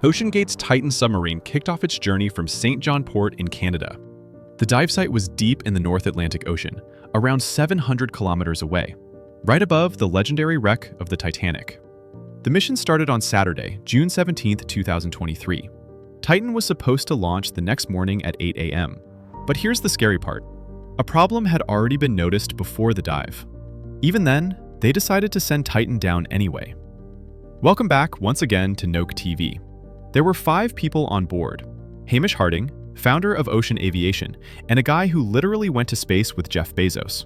OceanGate's Titan submarine kicked off its journey from St. John Port in Canada. The dive site was deep in the North Atlantic Ocean, around 700 kilometers away, right above the legendary wreck of the Titanic. The mission started on Saturday, June 17, 2023. Titan was supposed to launch the next morning at 8 a.m. But here's the scary part. A problem had already been noticed before the dive. Even then, they decided to send Titan down anyway. Welcome back once again to Noke TV. There were 5 people on board: Hamish Harding, founder of Ocean Aviation, and a guy who literally went to space with Jeff Bezos;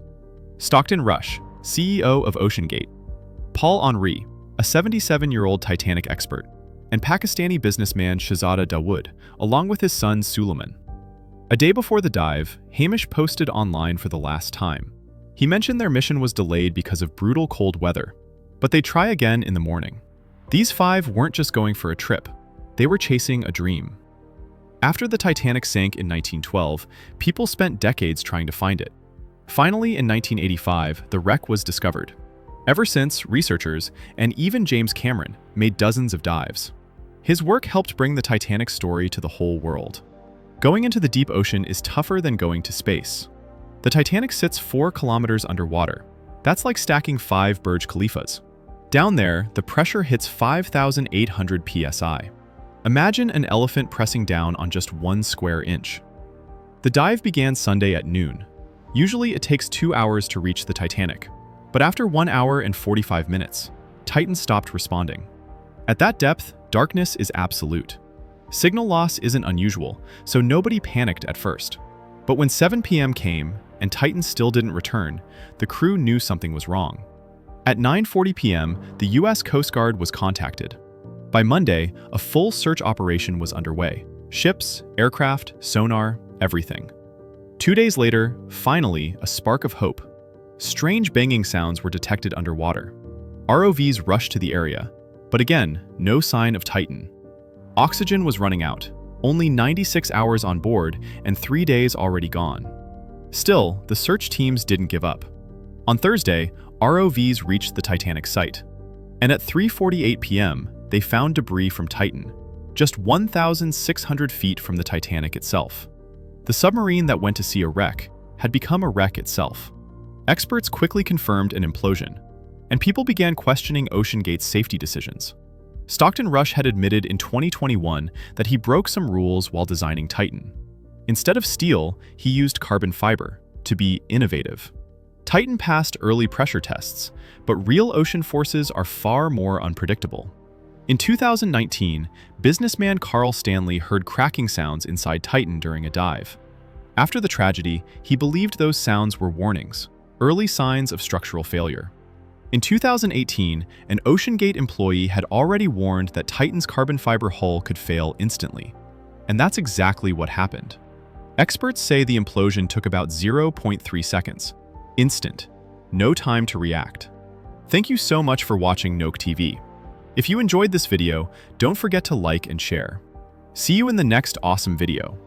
Stockton Rush, CEO of OceanGate; Paul Henry, a 77-year-old Titanic expert; and Pakistani businessman Shahzada Dawood, along with his son Suleiman. A day before the dive, Hamish posted online for the last time. He mentioned their mission was delayed because of brutal cold weather, but they'd try again in the morning. These 5 weren't just going for a trip. They were chasing a dream. After the Titanic sank in 1912, people spent decades trying to find it. Finally, in 1985, the wreck was discovered. Ever since, researchers, and even James Cameron, made dozens of dives. His work helped bring the Titanic story to the whole world. Going into the deep ocean is tougher than going to space. The Titanic sits 4 kilometers underwater. That's like stacking 5 Burj Khalifas. Down there, the pressure hits 5,800 psi. Imagine an elephant pressing down on just 1 square inch. The dive began Sunday at noon. Usually it takes 2 hours to reach the Titanic, but after 1 hour and 45 minutes, Titan stopped responding. At that depth, darkness is absolute. Signal loss isn't unusual, so nobody panicked at first. But when 7 p.m. came and Titan still didn't return, the crew knew something was wrong. At 9:40 p.m., the U.S. Coast Guard was contacted. By Monday, a full search operation was underway. Ships, aircraft, sonar, everything. 2 days later, finally, a spark of hope. Strange banging sounds were detected underwater. ROVs rushed to the area, but again, no sign of Titan. Oxygen was running out, only 96 hours on board and 3 days already gone. Still, the search teams didn't give up. On Thursday, ROVs reached the Titanic site, and at 3:48 p.m., they found debris from Titan, just 1,600 feet from the Titanic itself. The submarine that went to see a wreck had become a wreck itself. Experts quickly confirmed an implosion, and people began questioning OceanGate's safety decisions. Stockton Rush had admitted in 2021 that he broke some rules while designing Titan. Instead of steel, he used carbon fiber to be innovative. Titan passed early pressure tests, but real ocean forces are far more unpredictable. In 2019, businessman Carl Stanley heard cracking sounds inside Titan during a dive. After the tragedy, he believed those sounds were warnings, early signs of structural failure. In 2018, an OceanGate employee had already warned that Titan's carbon fiber hull could fail instantly. And that's exactly what happened. Experts say the implosion took about 0.3 seconds. Instant. No time to react. Thank you so much for watching Noke TV. If you enjoyed this video, don't forget to like and share. See you in the next awesome video.